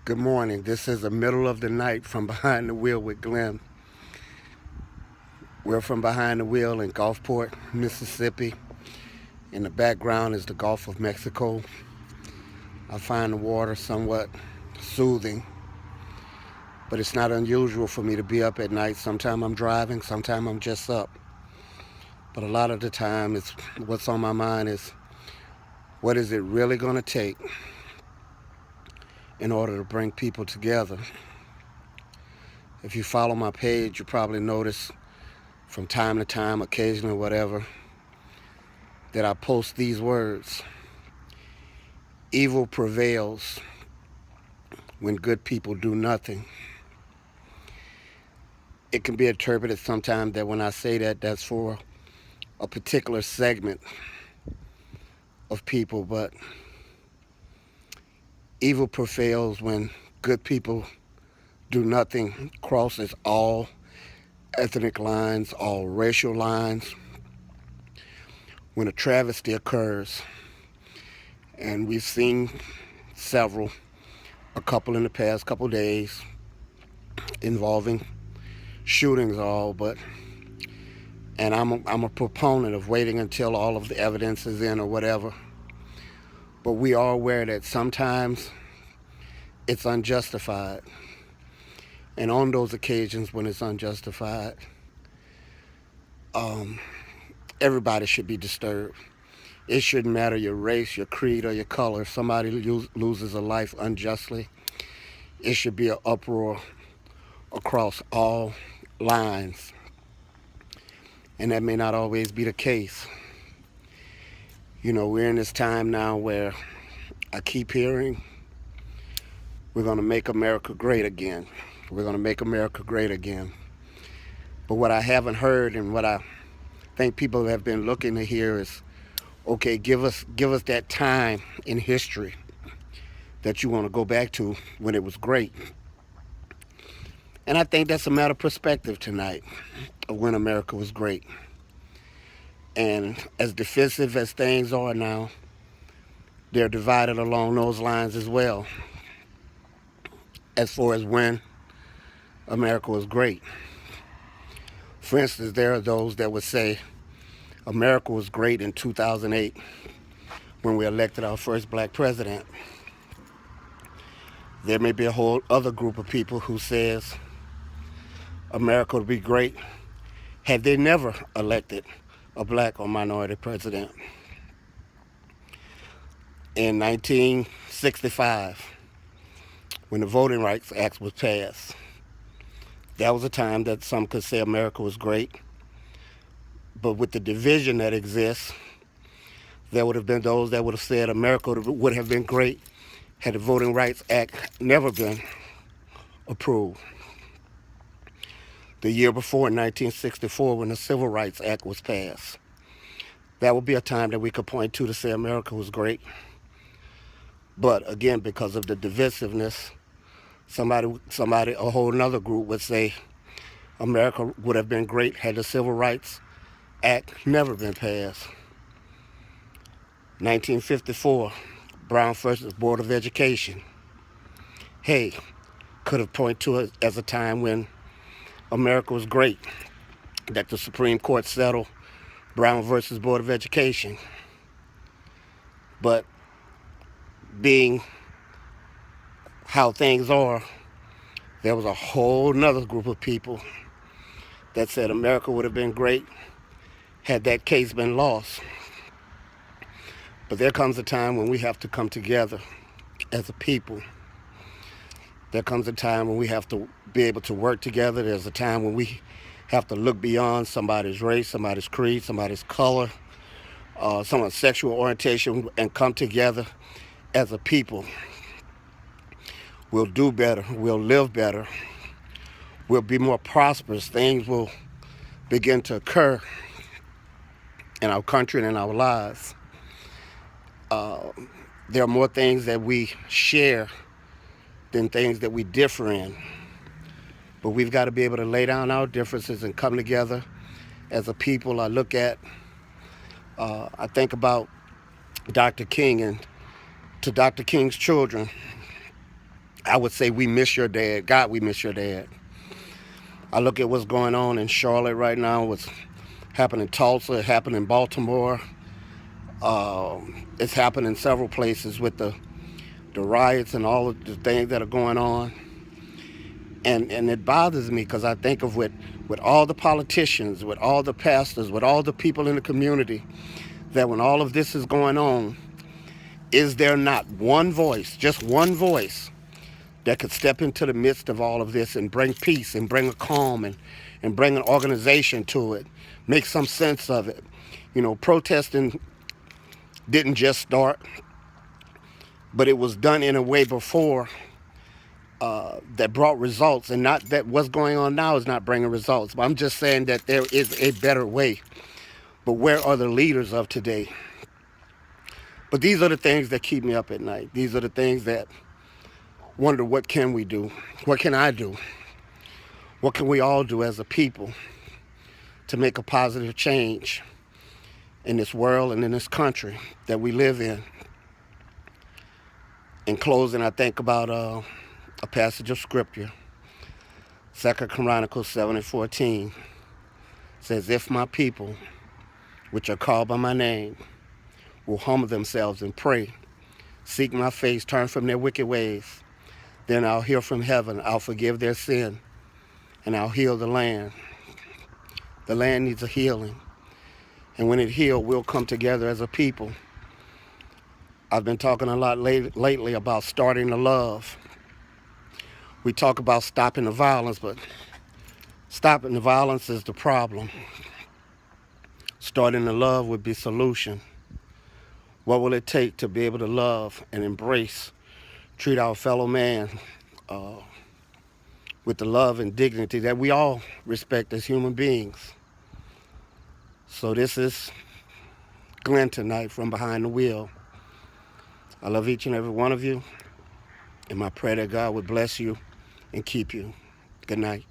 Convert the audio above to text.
Good morning. This is the middle of the night from behind the wheel with Glenn. We're from behind the wheel in Gulfport, Mississippi. In the background is the Gulf of Mexico. I find the water somewhat soothing, but it's not unusual for me to be up at night. Sometimes I'm driving, sometimes I'm just up. But a lot of the time, it's what's on my mind is what is it really going to take in order to bring people together. If you follow my page, you probably notice from time to time, occasionally, whatever, that I post these words. Evil prevails when good people do nothing. It can be interpreted sometimes that when I say that, that's for a particular segment of people, but evil prevails when good people do nothing, crosses all ethnic lines, all racial lines. When a travesty occurs, and we've seen several, a couple in the past couple days involving shootings and I'm a proponent of waiting until all of the evidence is in or whatever. But we are aware that sometimes it's unjustified. And on those occasions when it's unjustified, everybody should be disturbed. It shouldn't matter your race, your creed, or your color. If somebody loses a life unjustly, it should be an uproar across all lines. And that may not always be the case. You know, we're in this time now where I keep hearing we're going to make America great again. We're going to make America great again. But what I haven't heard and what I think people have been looking to hear is, okay, give us that time in history that you want to go back to when it was great. And I think that's a matter of perspective tonight of when America was great. And as defensive as things are now, they're divided along those lines as well, as far as when America was great. For instance, there are those that would say America was great in 2008 when we elected our first black president. There may be a whole other group of people who says America would be great had they never elected a black or minority president. In 1965, when the Voting Rights Act was passed, that was a time that some could say America was great. But with the division that exists, there would have been those that would have said America would have been great had the Voting Rights Act never been approved. The year before, in 1964, when the Civil Rights Act was passed, that would be a time that we could point to say America was great. But again, because of the divisiveness, somebody, a whole another group would say America would have been great had the Civil Rights Act never been passed. 1954, Brown versus Board of Education. Hey, could have pointed to it as a time when America was great, that the Supreme Court settled Brown versus Board of Education. But being how things are, there was a whole nother group of people that said America would have been great had that case been lost. But there comes a time when we have to come together as a people. There comes a time when we have to be able to work together. There's a time when we have to look beyond somebody's race, somebody's creed, somebody's color, someone's sexual orientation, and come together as a people. We'll do better. We'll live better. We'll be more prosperous. Things will begin to occur in our country and in our lives. There are more things that we share than things that we differ in. But we've got to be able to lay down our differences and come together as a people. I think about Dr. King, and to Dr. King's children, I would say we miss your dad. God, we miss your dad. I look at what's going on in Charlotte right now, what's happening in Tulsa, it happened in Baltimore. It's happened in several places with the riots and all of the things that are going on. And it bothers me because I think of with all the politicians, with all the pastors, with all the people in the community, that when all of this is going on, is there not one voice, just one voice, that could step into the midst of all of this and bring peace and bring a calm and bring an organization to it, make some sense of it? You know, protesting didn't just start, but it was done in a way before that brought results, and not that what's going on now is not bringing results. But I'm just saying that there is a better way. But where are the leaders of today? But these are the things that keep me up at night. These are the things that wonder, what can we do? What can I do? What can we all do as a people to make a positive change in this world and in this country that we live in? In closing, I think about a passage of scripture. 2 Chronicles 7:14 says, if my people, which are called by my name, will humble themselves and pray, seek my face, turn from their wicked ways, then I'll hear from heaven, I'll forgive their sin, and I'll heal the land. The land needs a healing. And when it heals, we'll come together as a people. I've been talking a lot lately about starting to love. We talk about stopping the violence, but stopping the violence is the problem. Starting to love would be solution. What will it take to be able to love and embrace, treat our fellow man with the love and dignity that we all respect as human beings? So this is Glenn tonight from Behind the Wheel. I love each and every one of you, and my prayer that God would bless you and keep you. Good night.